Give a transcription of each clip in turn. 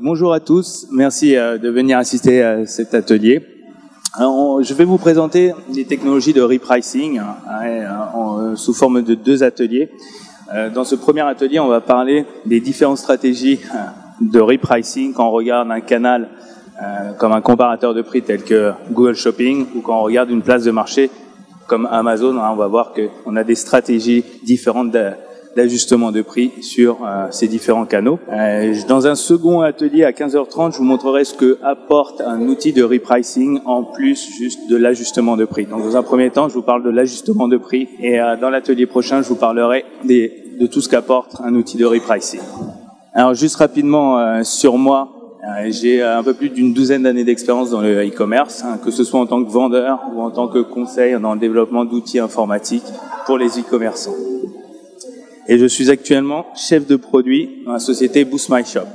bonjour à tous, merci de venir assister à cet atelier. Alors, je vais vous présenter les technologies de repricing sous forme de 2 ateliers. Dans ce premier atelier, on va parler des différentes stratégies de repricing quand on regarde un canal comme un comparateur de prix tel que Google Shopping ou quand on regarde une place de marché comme Amazon. On va voir qu'on a des stratégies différentes d'ajustement de prix sur ces différents canaux. Dans un second atelier à 15h30, je vous montrerai ce que apporte un outil de repricing en plus juste de l'ajustement de prix. Donc dans un premier temps, je vous parle de l'ajustement de prix et dans l'atelier prochain, je vous parlerai de tout ce qu'apporte un outil de repricing. Alors juste rapidement sur moi, j'ai un peu plus d'une douzaine d'années d'expérience dans le e-commerce, que ce soit en tant que vendeur ou en tant que conseil dans le développement d'outils informatiques pour les e-commerçants. Et je suis actuellement chef de produit dans la société Boost My Shop.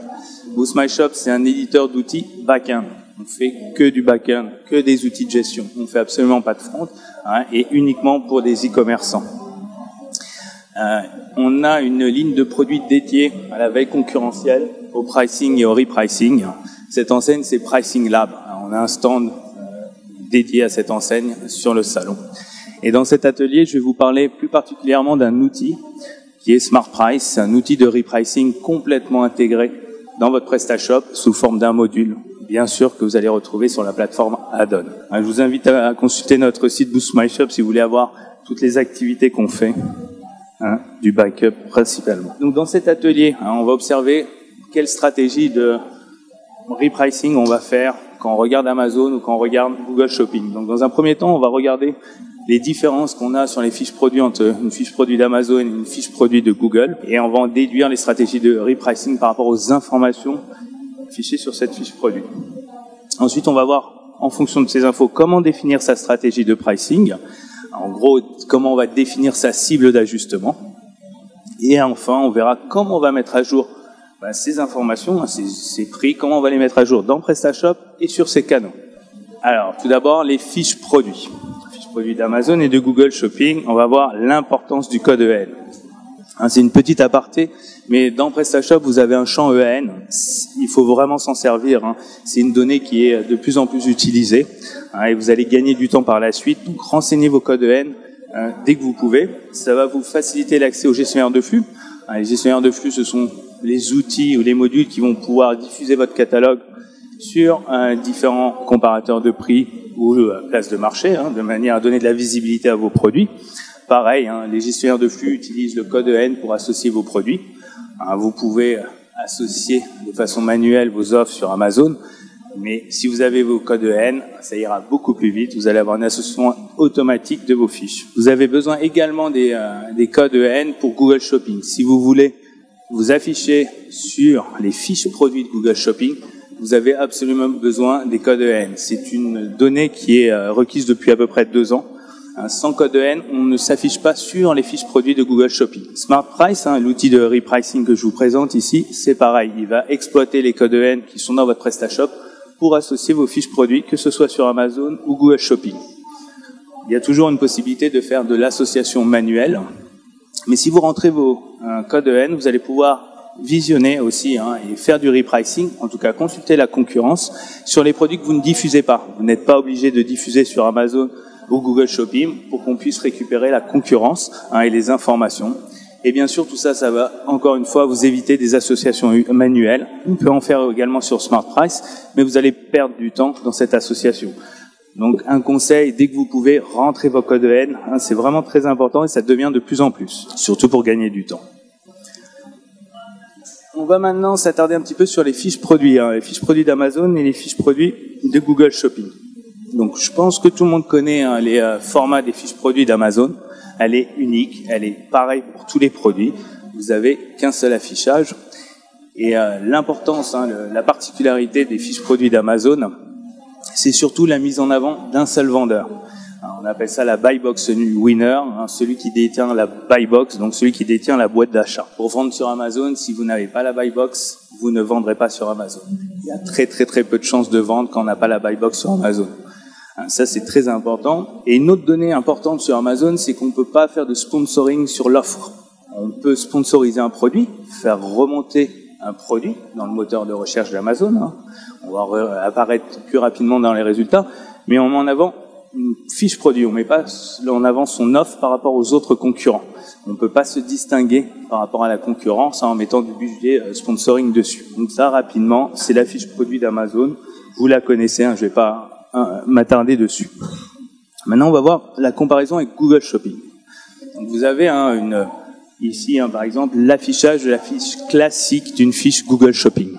Boost My Shop, c'est un éditeur d'outils back-end. On fait que du back-end, que des outils de gestion. On fait absolument pas de front, et uniquement pour des e-commerçants. On a une ligne de produits dédiée à la veille concurrentielle, au pricing et au repricing. Cette enseigne, c'est Pricing Lab. On a un stand dédié à cette enseigne sur le salon. Et dans cet atelier, je vais vous parler plus particulièrement d'un outil qui est Smart Price. C'est un outil de repricing complètement intégré dans votre PrestaShop sous forme d'un module, bien sûr, que vous allez retrouver sur la plateforme Add-on. Je vous invite à consulter notre site Boost My Shop si vous voulez avoir toutes les activités qu'on fait, du backup principalement. Donc dans cet atelier, on va observer quelle stratégie de repricing on va faire quand on regarde Amazon ou quand on regarde Google Shopping. Donc dans un premier temps, on va regarder les différences qu'on a sur les fiches produits entre une fiche produit d'Amazon et une fiche produit de Google, et on va en déduire les stratégies de repricing par rapport aux informations affichées sur cette fiche produit. Ensuite, on va voir, en fonction de ces infos, comment définir sa stratégie de pricing. En gros, comment on va définir sa cible d'ajustement. Et enfin, on verra comment on va mettre à jour ces informations, ces prix, comment on va les mettre à jour dans PrestaShop et sur ces canaux. Alors, tout d'abord, les fiches produits. Produits d'Amazon et de Google Shopping, on va voir l'importance du code EAN. C'est une petite aparté, mais dans PrestaShop, vous avez un champ EAN. Il faut vraiment s'en servir. C'est une donnée qui est de plus en plus utilisée, et vous allez gagner du temps par la suite. Donc, renseignez vos codes EAN dès que vous pouvez. Ça va vous faciliter l'accès aux gestionnaires de flux. Les gestionnaires de flux, ce sont les outils ou les modules qui vont pouvoir diffuser votre catalogue sur différents comparateurs de prix ou places de marché, de manière à donner de la visibilité à vos produits. Pareil, les gestionnaires de flux utilisent le code EAN pour associer vos produits. Vous pouvez associer de façon manuelle vos offres sur Amazon, mais si vous avez vos codes EAN, ça ira beaucoup plus vite. Vous allez avoir une association automatique de vos fiches. Vous avez besoin également des codes EAN pour Google Shopping. Si vous voulez vous afficher sur les fiches produits de Google Shopping, vous avez absolument besoin des codes EAN. C'est une donnée qui est requise depuis à peu près 2 ans. Sans code EAN, on ne s'affiche pas sur les fiches produits de Google Shopping. Smart Price, l'outil de repricing que je vous présente ici, c'est pareil. Il va exploiter les codes EAN qui sont dans votre PrestaShop pour associer vos fiches produits, que ce soit sur Amazon ou Google Shopping. Il y a toujours une possibilité de faire de l'association manuelle. Mais si vous rentrez vos codes EAN, vous allez pouvoir visionner aussi et faire du repricing, en tout cas consulter la concurrence sur les produits que vous ne diffusez pas. Vous n'êtes pas obligé de diffuser sur Amazon ou Google Shopping pour qu'on puisse récupérer la concurrence et les informations. Et bien sûr, tout ça, ça va encore une fois vous éviter des associations manuelles. On peut en faire également sur Smart Price, mais vous allez perdre du temps dans cette association. Donc un conseil, dès que vous pouvez, rentrez vos codes EAN. C'est vraiment très important et ça devient de plus en plus, surtout pour gagner du temps. On va maintenant s'attarder un petit peu sur les fiches produits, les fiches produits d'Amazon et les fiches produits de Google Shopping. Donc je pense que tout le monde connaît les formats des fiches produits d'Amazon. Elle est unique, elle est pareille pour tous les produits. Vous avez qu'un seul affichage. Et l'importance, la particularité des fiches produits d'Amazon, c'est surtout la mise en avant d'un seul vendeur. On appelle ça la buy box winner, celui qui détient la buy box, donc celui qui détient la boîte d'achat. Pour vendre sur Amazon, si vous n'avez pas la buy box, vous ne vendrez pas sur Amazon. Il y a très peu de chances de vendre quand on n'a pas la buy box sur Amazon. Ça, c'est très important. Et une autre donnée importante sur Amazon, c'est qu'on ne peut pas faire de sponsoring sur l'offre. On peut sponsoriser un produit, faire remonter un produit dans le moteur de recherche d'Amazon. On va apparaître plus rapidement dans les résultats, mais on met en avant une fiche produit. On met pas en avant son offre par rapport aux autres concurrents. On ne peut pas se distinguer par rapport à la concurrence en mettant du budget sponsoring dessus. Donc ça, rapidement, c'est la fiche produit d'Amazon. Vous la connaissez, je ne vais pas m'attarder dessus. Maintenant, on va voir la comparaison avec Google Shopping. Donc, vous avez ici, par exemple, l'affichage de la fiche classique d'une fiche Google Shopping.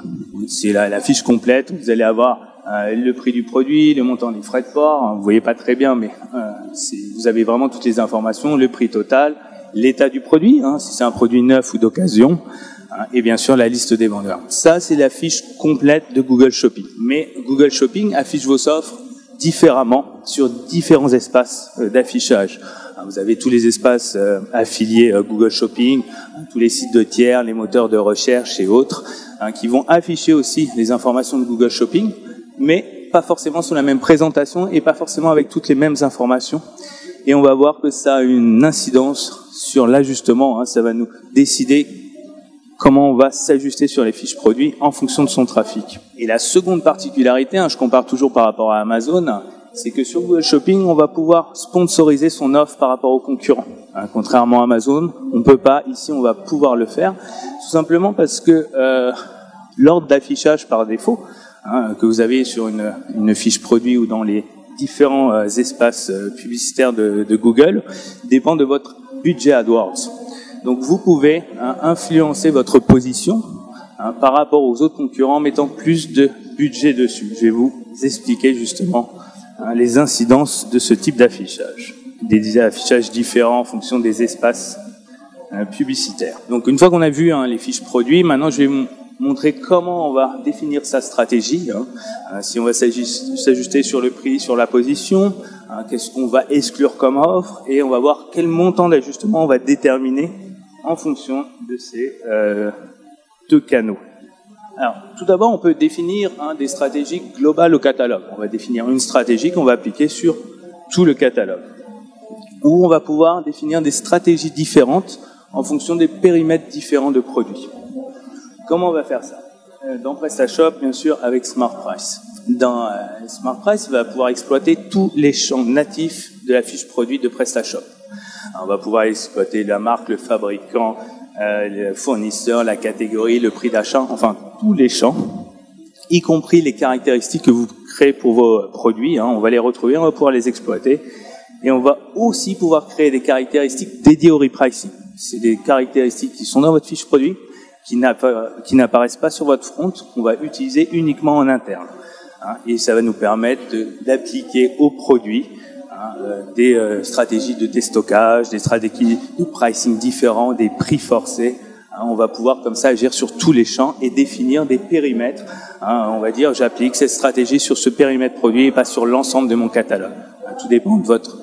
C'est la fiche complète. Vous allez avoir le prix du produit, le montant des frais de port. Vous voyez pas très bien, mais vous avez vraiment toutes les informations, le prix total, l'état du produit, si c'est un produit neuf ou d'occasion, et bien sûr la liste des vendeurs. Ça, c'est la fiche complète de Google Shopping. Mais Google Shopping affiche vos offres différemment sur différents espaces d'affichage. Vous avez tous les espaces affiliés Google Shopping, tous les sites de tiers, les moteurs de recherche et autres, qui vont afficher aussi les informations de Google Shopping, mais pas forcément sous la même présentation et pas forcément avec toutes les mêmes informations. Et on va voir que ça a une incidence sur l'ajustement. Ça va nous décider comment on va s'ajuster sur les fiches produits en fonction de son trafic. Et la seconde particularité, je compare toujours par rapport à Amazon, c'est que sur Google Shopping, on va pouvoir sponsoriser son offre par rapport aux concurrents. Contrairement à Amazon, on ne peut pas. Ici, on va pouvoir le faire, tout simplement parce que l'ordre d'affichage par défaut, que vous avez sur une fiche produit ou dans les différents espaces publicitaires de Google, dépend de votre budget AdWords. Donc vous pouvez influencer votre position par rapport aux autres concurrents en mettant plus de budget dessus. Je vais vous expliquer justement les incidences de ce type d'affichage. Des affichages différents en fonction des espaces publicitaires. Donc une fois qu'on a vu les fiches produits, maintenant je vais montrer comment on va définir sa stratégie. Si on va s'ajuster sur le prix, sur la position, qu'est-ce qu'on va exclure comme offre, et on va voir quel montant d'ajustement on va déterminer en fonction de ces deux canaux. Alors, tout d'abord, on peut définir des stratégies globales au catalogue. On va définir une stratégie qu'on va appliquer sur tout le catalogue. Ou on va pouvoir définir des stratégies différentes en fonction des périmètres différents de produits. Comment on va faire ça? Dans PrestaShop, bien sûr, avec SmartPrice. Dans SmartPrice, on va pouvoir exploiter tous les champs natifs de la fiche produit de PrestaShop. Alors, on va pouvoir exploiter la marque, le fabricant, le fournisseur, la catégorie, le prix d'achat, enfin tous les champs, y compris les caractéristiques que vous créez pour vos produits. On va les retrouver, on va pouvoir les exploiter. Et on va aussi pouvoir créer des caractéristiques dédiées au repricing. C'est des caractéristiques qui sont dans votre fiche produit, qui n'apparaissent pas sur votre front, qu'on va utiliser uniquement en interne. Et ça va nous permettre d'appliquer aux produits des stratégies de déstockage, des stratégies de pricing différents, des prix forcés. On va pouvoir comme ça agir sur tous les champs et définir des périmètres. On va dire j'applique cette stratégie sur ce périmètre produit et pas sur l'ensemble de mon catalogue. Tout dépend de votre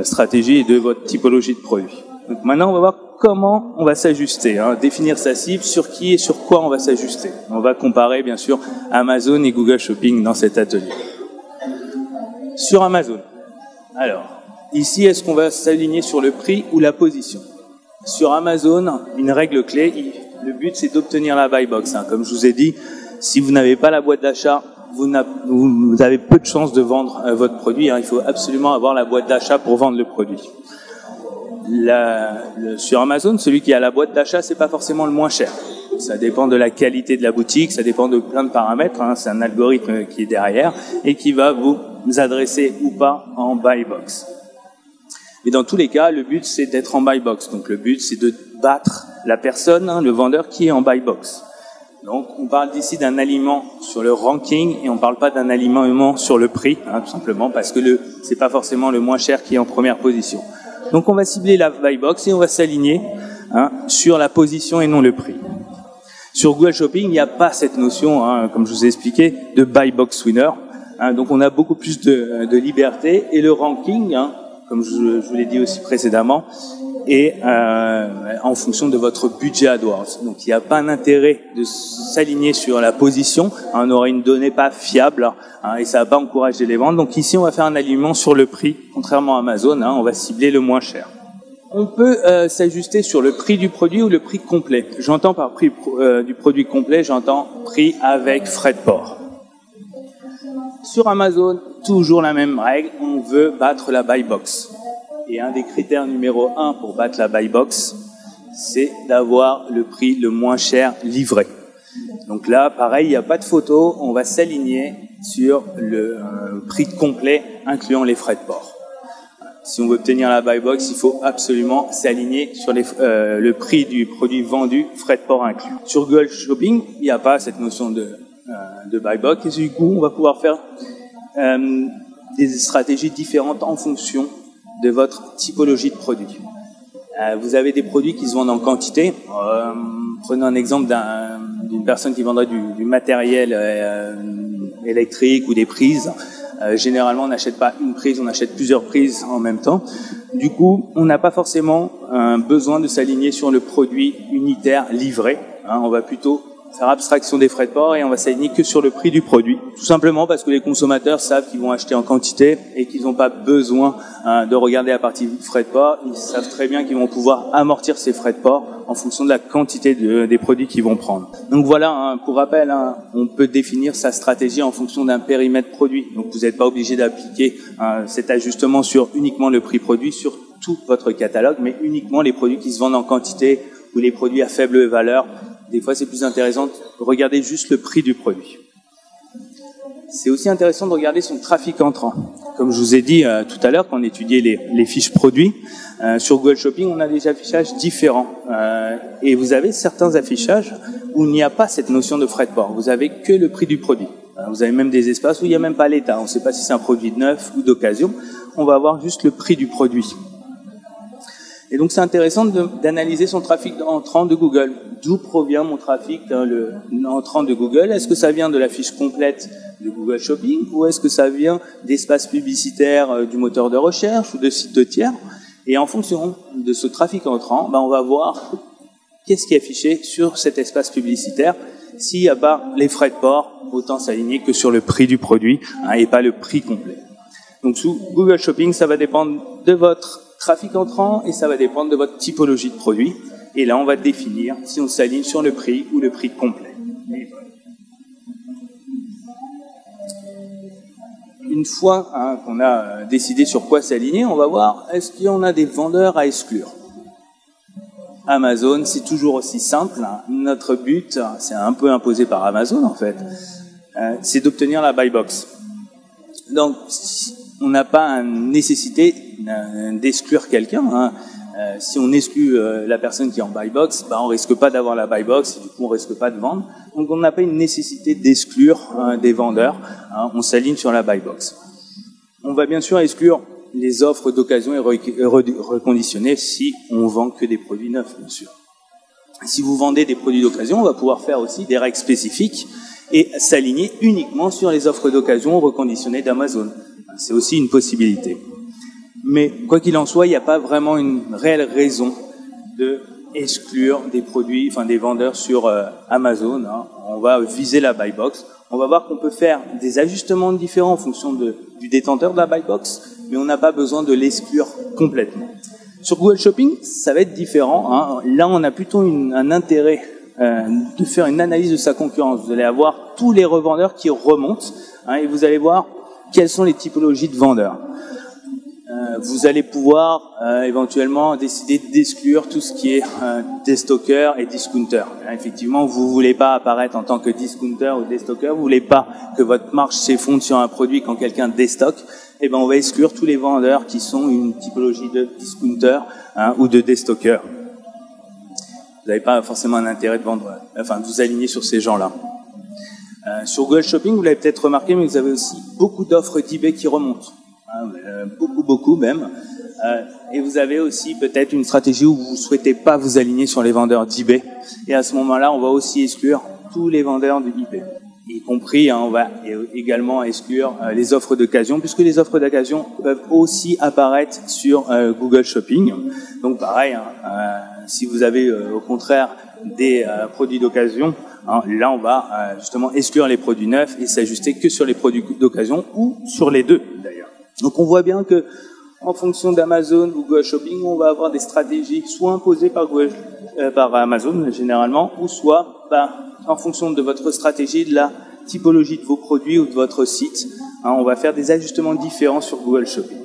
stratégie et de votre typologie de produit. Donc maintenant on va voir comment on va s'ajuster, définir sa cible, sur qui et sur quoi on va s'ajuster. On va comparer bien sûr Amazon et Google Shopping dans cet atelier. Sur Amazon, alors ici est-ce qu'on va s'aligner sur le prix ou la position? Sur Amazon, une règle clé, le but c'est d'obtenir la buy box. Comme je vous ai dit, si vous n'avez pas la boîte d'achat, vous avez peu de chances de vendre votre produit. Il faut absolument avoir la boîte d'achat pour vendre le produit. Sur Amazon, celui qui a la boîte d'achat, c'est pas forcément le moins cher. Ça dépend de la qualité de la boutique, ça dépend de plein de paramètres. C'est un algorithme qui est derrière et qui va vous adresser ou pas en buy box. Mais dans tous les cas, le but c'est d'être en buy box. Donc le but c'est de battre la personne, le vendeur qui est en buy box. Donc on parle d'ici d'un alignement sur le ranking et on ne parle pas d'un alignement sur le prix, tout simplement parce que c'est pas forcément le moins cher qui est en première position. Donc on va cibler la buy box et on va s'aligner sur la position et non le prix. Sur Google Shopping, il n'y a pas cette notion, comme je vous ai expliqué, de buy box winner. Donc on a beaucoup plus de liberté et le ranking, comme je vous l'ai dit aussi précédemment, et en fonction de votre budget AdWords. Donc il n'y a pas un intérêt de s'aligner sur la position, on aura une donnée pas fiable et ça va pas encourager les ventes. Donc ici on va faire un alignement sur le prix, contrairement à Amazon, on va cibler le moins cher. On peut s'ajuster sur le prix du produit ou le prix complet. J'entends par prix du produit complet, j'entends prix avec frais de port. Sur Amazon, toujours la même règle, on veut battre la buy box. Et un des critères numéro 1 pour battre la buy box, c'est d'avoir le prix le moins cher livré. Donc là, pareil, il n'y a pas de photo, on va s'aligner sur le prix complet incluant les frais de port. Si on veut obtenir la buy box, il faut absolument s'aligner sur le prix du produit vendu, frais de port inclus. Sur Google Shopping, il n'y a pas cette notion de buy box, et du coup, on va pouvoir faire des stratégies différentes en fonction de votre typologie de produit. Vous avez des produits qui se vendent en quantité. Prenons un exemple d'une personne qui vendrait du matériel électrique ou des prises. Généralement, on n'achète pas une prise, on achète plusieurs prises en même temps. Du coup, on n'a pas forcément besoin de s'aligner sur le produit unitaire livré. On va plutôt faire abstraction des frais de port et on va s'aligner que sur le prix du produit. Tout simplement parce que les consommateurs savent qu'ils vont acheter en quantité et qu'ils n'ont pas besoin de regarder la partie frais de port. Ils savent très bien qu'ils vont pouvoir amortir ces frais de port en fonction de la quantité des produits qu'ils vont prendre. Donc voilà, pour rappel, on peut définir sa stratégie en fonction d'un périmètre produit. Donc vous n'êtes pas obligé d'appliquer cet ajustement sur uniquement le prix produit, sur tout votre catalogue, mais uniquement les produits qui se vendent en quantité ou les produits à faible valeur. Des fois, c'est plus intéressant de regarder juste le prix du produit. C'est aussi intéressant de regarder son trafic entrant. Comme je vous ai dit tout à l'heure, quand on étudiait les fiches produits, sur Google Shopping, on a des affichages différents. Et vous avez certains affichages où il n'y a pas cette notion de frais de port. Vous avez que le prix du produit. Vous avez même des espaces où il n'y a même pas l'état. On ne sait pas si c'est un produit neuf ou d'occasion. On va avoir juste le prix du produit. Et donc, c'est intéressant d'analyser son trafic entrant de Google. D'où provient mon trafic entrant de Google? Est-ce que ça vient de la fiche complète de Google Shopping ou est-ce que ça vient d'espaces publicitaires du moteur de recherche ou de sites de tiers? Et en fonction de ce trafic entrant, on va voir qu'est-ce qui est affiché sur cet espace publicitaire. S'il n'y a pas les frais de port, autant s'aligner que sur le prix du produit et pas le prix complet. Donc, sous Google Shopping, ça va dépendre de votre trafic entrant et ça va dépendre de votre typologie de produit. Et là, on va définir si on s'aligne sur le prix ou le prix complet. Une fois qu'on a décidé sur quoi s'aligner, on va voir est-ce qu'il y en a des vendeurs à exclure. Amazon, c'est toujours aussi simple. Notre but, c'est un peu imposé par Amazon en fait, c'est d'obtenir la buy box. Donc, on n'a pas nécessité d'exclure quelqu'un. Si on exclut la personne qui est en buy box, on risque pas d'avoir la buy box, et du coup on risque pas de vendre. Donc on n'a pas une nécessité d'exclure des vendeurs. On s'aligne sur la buy box. On va bien sûr exclure les offres d'occasion et reconditionner si on vend que des produits neufs, bien sûr. Si vous vendez des produits d'occasion, on va pouvoir faire aussi des règles spécifiques et s'aligner uniquement sur les offres d'occasion reconditionnées d'Amazon. C'est aussi une possibilité. Mais quoi qu'il en soit, il n'y a pas vraiment une réelle raison de exclure des produits, des vendeurs sur Amazon. On va viser la buy box. On va voir qu'on peut faire des ajustements différents en fonction du détenteur de la buy box, mais on n'a pas besoin de l'exclure complètement. Sur Google Shopping, ça va être différent. Là, on a plutôt un intérêt de faire une analyse de sa concurrence. Vous allez avoir tous les revendeurs qui remontent et vous allez voir quelles sont les typologies de vendeurs. Vous allez pouvoir éventuellement décider d'exclure tout ce qui est déstockeur et discounter. Effectivement, vous voulez pas apparaître en tant que discounter ou déstockeur, vous voulez pas que votre marge s'effondre sur un produit quand quelqu'un déstocke. On va exclure tous les vendeurs qui sont une typologie de discounter ou de déstockeur. Vous n'avez pas forcément un intérêt de vous aligner sur ces gens-là. Sur Google Shopping, vous l'avez peut-être remarqué, mais vous avez aussi beaucoup d'offres d'eBay qui remontent. Beaucoup même. Et vous avez aussi peut-être une stratégie où vous ne souhaitez pas vous aligner sur les vendeurs d'eBay. Et à ce moment-là, on va aussi exclure tous les vendeurs de eBay. Y compris, on va également exclure les offres d'occasion, puisque les offres d'occasion peuvent aussi apparaître sur Google Shopping. Donc pareil, si vous avez au contraire des produits d'occasion, là on va justement exclure les produits neufs et s'ajuster que sur les produits d'occasion ou sur les deux d'ailleurs. Donc on voit bien que En fonction d'Amazon ou Google Shopping, on va avoir des stratégies soit imposées par Amazon généralement, ou soit en fonction de votre stratégie, de la typologie de vos produits ou de votre site, on va faire des ajustements différents sur Google Shopping.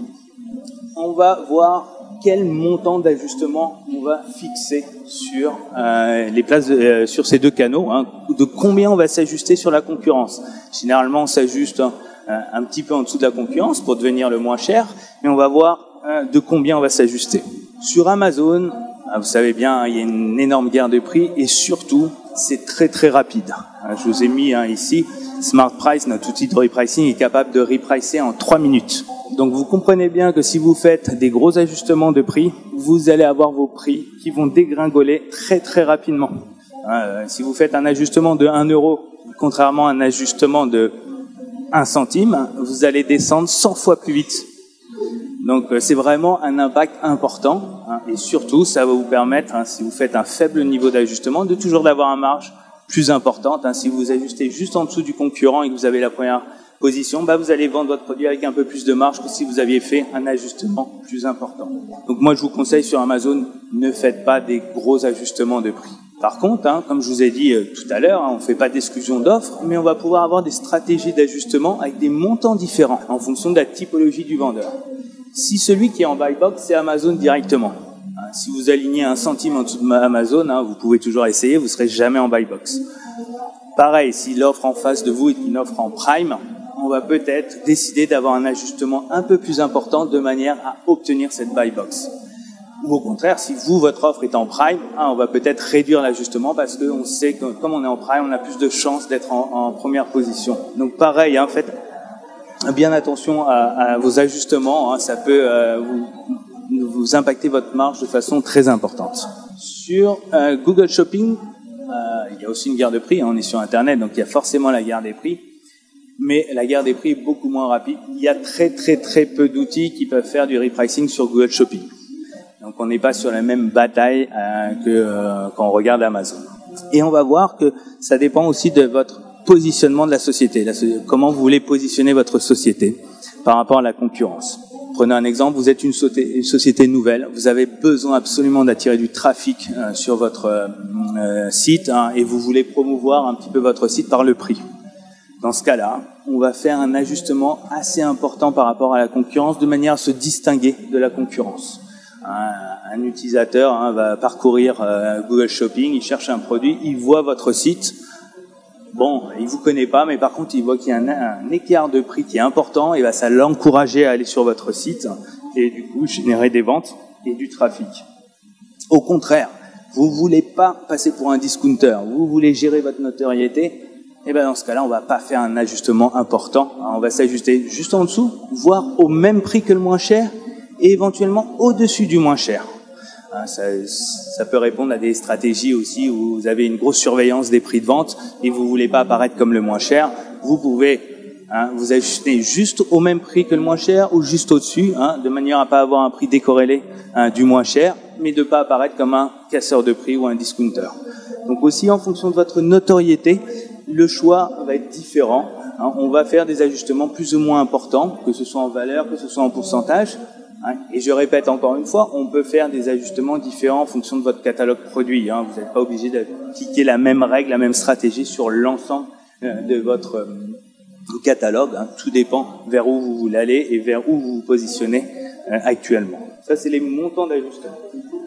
On va voir quel montant d'ajustement on va fixer sur les places sur ces deux canaux, de combien on va s'ajuster sur la concurrence. Généralement, on s'ajuste un petit peu en dessous de la concurrence pour devenir le moins cher, mais on va voir de combien on va s'ajuster. Sur Amazon, vous savez bien, il y a une énorme guerre de prix et surtout, c'est très très rapide. Je vous ai mis ici, Smart Price, notre outil de repricing, est capable de repricer en 3 minutes. Donc vous comprenez bien que si vous faites des gros ajustements de prix, vous allez avoir vos prix qui vont dégringoler très très rapidement. Si vous faites un ajustement de 1 euro, contrairement à un ajustement de 1 centime, vous allez descendre 100 fois plus vite. Donc c'est vraiment un impact important et surtout ça va vous permettre, si vous faites un faible niveau d'ajustement, de toujours d'avoir une marge plus importante. Si vous ajustez juste en dessous du concurrent et que vous avez la première position, vous allez vendre votre produit avec un peu plus de marge que si vous aviez fait un ajustement plus important. Donc moi je vous conseille sur Amazon, ne faites pas des gros ajustements de prix. Par contre, comme je vous ai dit tout à l'heure, on ne fait pas d'exclusion d'offres, mais on va pouvoir avoir des stratégies d'ajustement avec des montants différents en fonction de la typologie du vendeur. Si celui qui est en buy box, c'est Amazon directement. Si vous alignez 1 centime en dessous de Amazon, vous pouvez toujours essayer, vous ne serez jamais en buy box. Pareil, si l'offre en face de vous est une offre en prime, on va peut-être décider d'avoir un ajustement un peu plus important de manière à obtenir cette buy box. Ou au contraire, si vous, votre offre est en prime, on va peut-être réduire l'ajustement parce qu'on sait que comme on est en prime, on a plus de chances d'être en première position. Donc pareil, faites bien attention à vos ajustements, ça peut vous impacter votre marge de façon très importante. Sur Google Shopping, il y a aussi une guerre de prix, on est sur Internet, donc il y a forcément la guerre des prix, mais la guerre des prix est beaucoup moins rapide. Il y a très très très peu d'outils qui peuvent faire du repricing sur Google Shopping. Donc on n'est pas sur la même bataille quand on regarde Amazon. Et on va voir que ça dépend aussi de votre positionnement de la société, comment vous voulez positionner votre société par rapport à la concurrence. Prenez un exemple, vous êtes une société nouvelle, vous avez besoin absolument d'attirer du trafic sur votre site et vous voulez promouvoir un petit peu votre site par le prix. Dans ce cas-là, on va faire un ajustement assez important par rapport à la concurrence de manière à se distinguer de la concurrence. Un utilisateur va parcourir Google Shopping, il cherche un produit, il voit votre site. Bon, il vous connaît pas, mais par contre, il voit qu'il y a un écart de prix qui est important, et ça l'encourager à aller sur votre site et du coup générer des ventes et du trafic. Au contraire, vous voulez pas passer pour un discounter, vous voulez gérer votre notoriété, et dans ce cas-là, on va pas faire un ajustement important, on va s'ajuster juste en dessous, voire au même prix que le moins cher et éventuellement au-dessus du moins cher. Ça peut répondre à des stratégies aussi où vous avez une grosse surveillance des prix de vente et vous voulez pas apparaître comme le moins cher. Vous pouvez vous ajuster juste au même prix que le moins cher ou juste au-dessus, de manière à pas avoir un prix décorrélé du moins cher, mais de pas apparaître comme un casseur de prix ou un discounter. Donc aussi en fonction de votre notoriété, le choix va être différent. On va faire des ajustements plus ou moins importants, que ce soit en valeur, que ce soit en pourcentage. Et je répète encore une fois, on peut faire des ajustements différents en fonction de votre catalogue produit. Vous n'êtes pas obligé d'appliquer la même règle, la même stratégie sur l'ensemble de votre catalogue. Tout dépend vers où vous voulez aller et vers où vous vous positionnez actuellement. Ça, c'est les montants d'ajustement.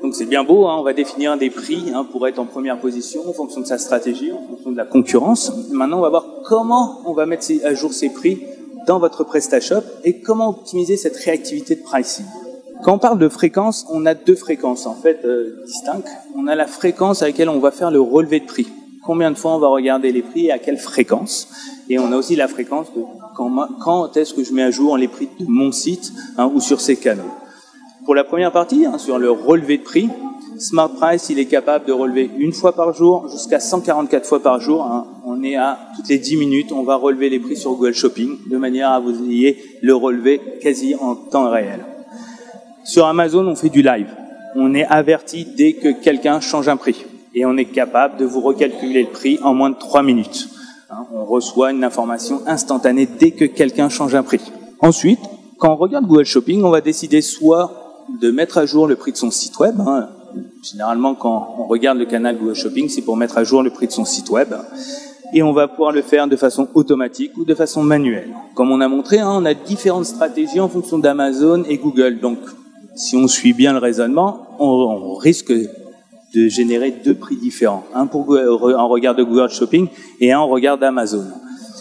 Donc c'est bien beau, on va définir des prix pour être en première position en fonction de sa stratégie, en fonction de la concurrence. Maintenant, on va voir comment on va mettre à jour ces prix dans votre PrestaShop et comment optimiser cette réactivité de pricing. Quand on parle de fréquence, on a deux fréquences en fait distinctes. On a la fréquence à laquelle on va faire le relevé de prix. Combien de fois on va regarder les prix et à quelle fréquence. Et on a aussi la fréquence de quand est-ce que je mets à jour les prix de mon site ou sur ces canaux. Pour la première partie, sur le relevé de prix, Smart Price, il est capable de relever 1 fois par jour jusqu'à 144 fois par jour. On est à toutes les 10 minutes, on va relever les prix sur Google Shopping de manière à vous ayez le relevé quasi en temps réel. Sur Amazon, on fait du live. On est averti dès que quelqu'un change un prix et on est capable de vous recalculer le prix en moins de 3 minutes. On reçoit une information instantanée dès que quelqu'un change un prix. Ensuite, Quand on regarde Google Shopping, on va décider soit de mettre à jour le prix de son site web. Généralement, quand on regarde le canal Google Shopping, c'est pour mettre à jour le prix de son site web. Et on va pouvoir le faire de façon automatique ou de façon manuelle. Comme on a montré, on a différentes stratégies en fonction d'Amazon et Google. Donc, si on suit bien le raisonnement, on risque de générer deux prix différents. Un en regard de Google Shopping et un en regard d'Amazon.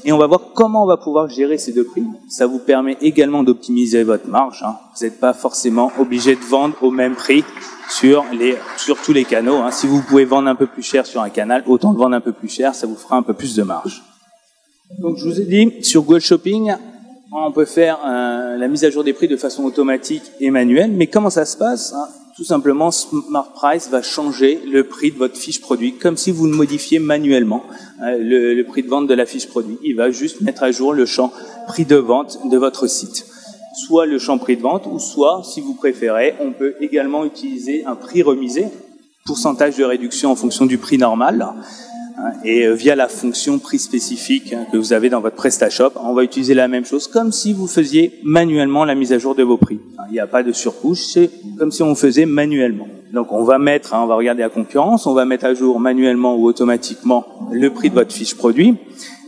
Et on va voir comment on va pouvoir gérer ces deux prix. Ça vous permet également d'optimiser votre marge. Vous n'êtes pas forcément obligé de vendre au même prix sur tous les canaux. Si vous pouvez vendre un peu plus cher sur un canal, autant le vendre un peu plus cher, ça vous fera un peu plus de marge. Donc je vous ai dit, sur Google Shopping, on peut faire la mise à jour des prix de façon automatique et manuelle. Mais comment ça se passe? Tout simplement, Smart Price va changer le prix de votre fiche produit, comme si vous le modifiez manuellement, le prix de vente de la fiche produit. Il va juste mettre à jour le champ prix de vente de votre site. Soit le champ prix de vente, ou soit, si vous préférez, on peut également utiliser un prix remisé, pourcentage de réduction en fonction du prix normal, et via la fonction prix spécifique que vous avez dans votre PrestaShop, on va utiliser la même chose, comme si vous faisiez manuellement la mise à jour de vos prix. Il n'y a pas de surcouche, c'est comme si on faisait manuellement. Donc on va regarder la concurrence, on va mettre à jour manuellement ou automatiquement le prix de votre fiche produit.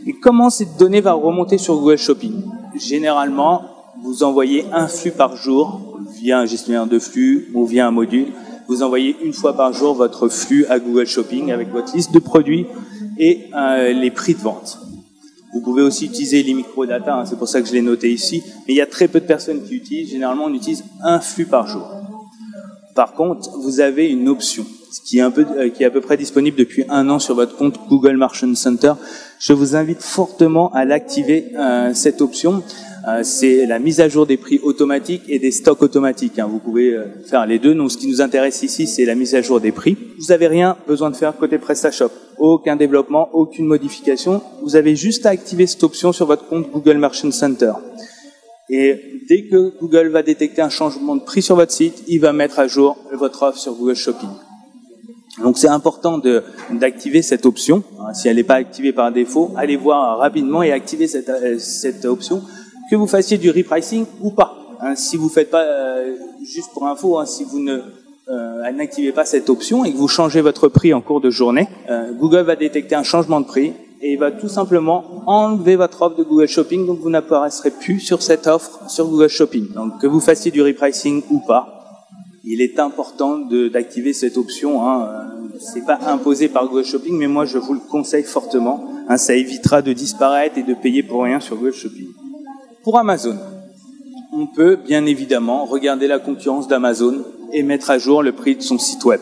Et comment cette donnée va remonter sur Google Shopping? Généralement, vous envoyez un flux par jour via un gestionnaire de flux ou via un module. Vous envoyez une fois par jour votre flux à Google Shopping avec votre liste de produits et les prix de vente. Vous pouvez aussi utiliser les microdata, c'est pour ça que je l'ai noté ici, mais il y a très peu de personnes qui utilisent. Généralement, on utilise un flux par jour. Par contre, vous avez une option qui est à peu près disponible depuis 1 an sur votre compte Google Merchant Center. Je vous invite fortement à l'activer, cette option. C'est la mise à jour des prix automatiques et des stocks automatiques. Vous pouvez faire les deux. Donc, ce qui nous intéresse ici, c'est la mise à jour des prix. Vous n'avez rien besoin de faire côté PrestaShop. Aucun développement, aucune modification. Vous avez juste à activer cette option sur votre compte Google Merchant Center. Et dès que Google va détecter un changement de prix sur votre site, il va mettre à jour votre offre sur Google Shopping. Donc c'est important d'activer cette option. Si elle n'est pas activée par défaut, allez voir rapidement et activez cette option. Que vous fassiez du repricing ou pas. Si vous faites pas, juste pour info, si vous n'activez pas cette option et que vous changez votre prix en cours de journée, Google va détecter un changement de prix et il va tout simplement enlever votre offre de Google Shopping, donc vous n'apparaîtrez plus sur cette offre sur Google Shopping. Donc que vous fassiez du repricing ou pas, il est important d'activer cette option. C'est pas imposé par Google Shopping, mais moi je vous le conseille fortement. Ça évitera de disparaître et de payer pour rien sur Google Shopping. Pour Amazon, on peut bien évidemment regarder la concurrence d'Amazon et mettre à jour le prix de son site web.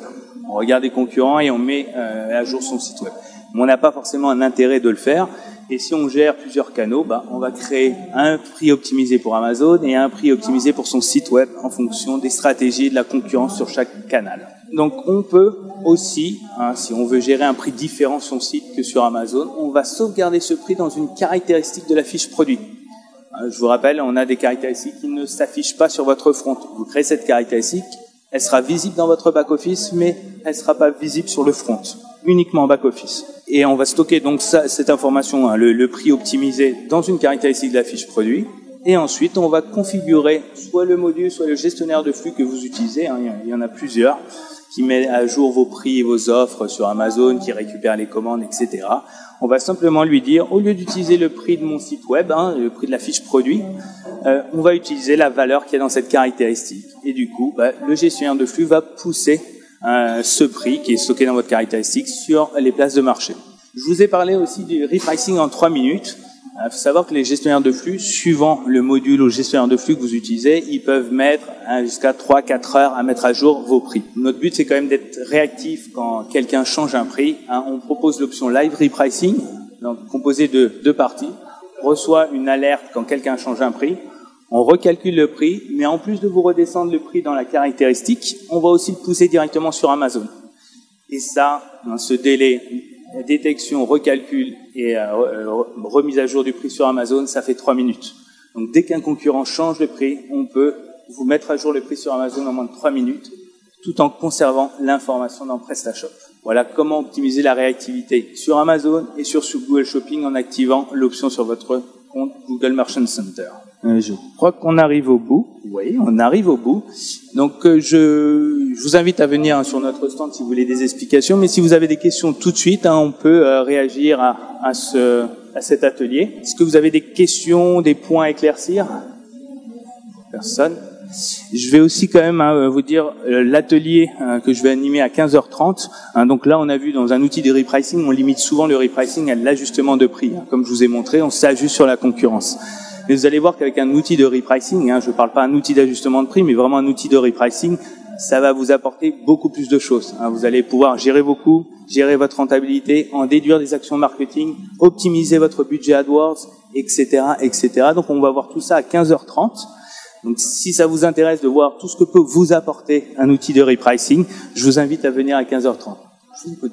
On regarde les concurrents et on met à jour son site web. Mais on n'a pas forcément un intérêt de le faire. Et si on gère plusieurs canaux, on va créer un prix optimisé pour Amazon et un prix optimisé pour son site web en fonction des stratégies de la concurrence sur chaque canal. Donc on peut aussi, si on veut gérer un prix différent sur son site que sur Amazon, on va sauvegarder ce prix dans une caractéristique de la fiche produit. Je vous rappelle, on a des caractéristiques qui ne s'affichent pas sur votre front. Vous créez cette caractéristique, elle sera visible dans votre back-office, mais elle ne sera pas visible sur le front, uniquement en back-office. Et on va stocker donc cette information, le prix optimisé, dans une caractéristique de la fiche produit. Et ensuite, on va configurer soit le module, soit le gestionnaire de flux que vous utilisez. Il y en a plusieurs qui met à jour vos prix et vos offres sur Amazon, qui récupère les commandes, etc. On va simplement lui dire, au lieu d'utiliser le prix de mon site web, le prix de la fiche produit, on va utiliser la valeur qu'il y a dans cette caractéristique. Et du coup, le gestionnaire de flux va pousser ce prix qui est stocké dans votre caractéristique sur les places de marché. Je vous ai parlé aussi du repricing en 3 minutes. Il faut savoir que les gestionnaires de flux, suivant le module ou le gestionnaire de flux que vous utilisez, ils peuvent mettre jusqu'à 3-4 heures à mettre à jour vos prix. Notre but, c'est quand même d'être réactif quand quelqu'un change un prix. On propose l'option Live Repricing, donc composée de 2 parties. On reçoit une alerte quand quelqu'un change un prix. On recalcule le prix, mais en plus de vous redescendre le prix dans la caractéristique, on va aussi le pousser directement sur Amazon. Et ça, ce délai détection, recalcul et remise à jour du prix sur Amazon, ça fait 3 minutes. Donc dès qu'un concurrent change le prix, on peut vous mettre à jour le prix sur Amazon en moins de 3 minutes, tout en conservant l'information dans PrestaShop. Voilà comment optimiser la réactivité sur Amazon et sur Google Shopping en activant l'option sur votre compte Google Merchant Center. Je crois qu'on arrive au bout. Oui, on arrive au bout. Donc, je vous invite à venir sur notre stand si vous voulez des explications. Mais si vous avez des questions tout de suite, on peut réagir à cet atelier. Est-ce que vous avez des questions, des points à éclaircir? Personne. Je vais aussi quand même vous dire l'atelier que je vais animer à 15h30. Donc là, on a vu dans un outil de repricing, on limite souvent le repricing à l'ajustement de prix. Comme je vous ai montré, on s'ajuste sur la concurrence. Mais vous allez voir qu'avec un outil de repricing, je ne parle pas d'un outil d'ajustement de prix, mais vraiment un outil de repricing, ça va vous apporter beaucoup plus de choses. Vous allez pouvoir gérer vos coûts, gérer votre rentabilité, en déduire des actions marketing, optimiser votre budget AdWords, etc., etc. Donc on va voir tout ça à 15h30. Donc si ça vous intéresse de voir tout ce que peut vous apporter un outil de repricing, je vous invite à venir à 15h30. Je vous écoute.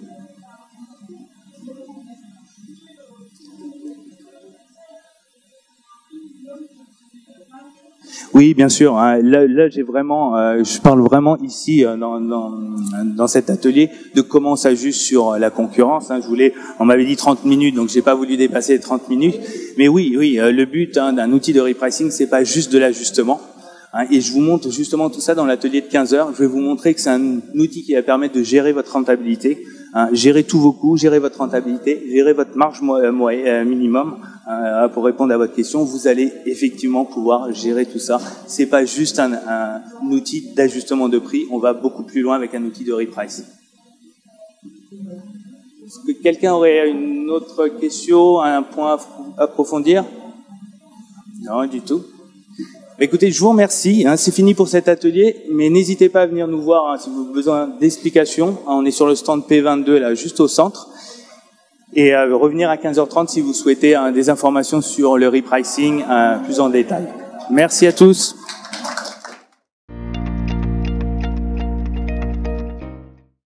Oui, bien sûr. Là j'ai vraiment, je parle vraiment ici dans cet atelier de comment on s'ajuste sur la concurrence. On m'avait dit 30 minutes, donc j'ai pas voulu dépasser les 30 minutes. Mais oui, le but d'un outil de repricing, c'est pas juste de l'ajustement. Et je vous montre justement tout ça dans l'atelier de 15h. Je vais vous montrer que c'est un outil qui va permettre de gérer votre rentabilité, gérer tous vos coûts, gérer votre rentabilité, gérer votre marge minimum. Pour répondre à votre question, vous allez effectivement pouvoir gérer tout ça. C'est pas juste un outil d'ajustement de prix. On va beaucoup plus loin avec un outil de repricing. Est-ce que quelqu'un aurait une autre question, un point à approfondir? Non, du tout. Écoutez, je vous remercie. C'est fini pour cet atelier, mais n'hésitez pas à venir nous voir si vous avez besoin d'explications. On est sur le stand P22, là, juste au centre. Et revenir à 15h30 si vous souhaitez des informations sur le repricing plus en détail. Merci à tous.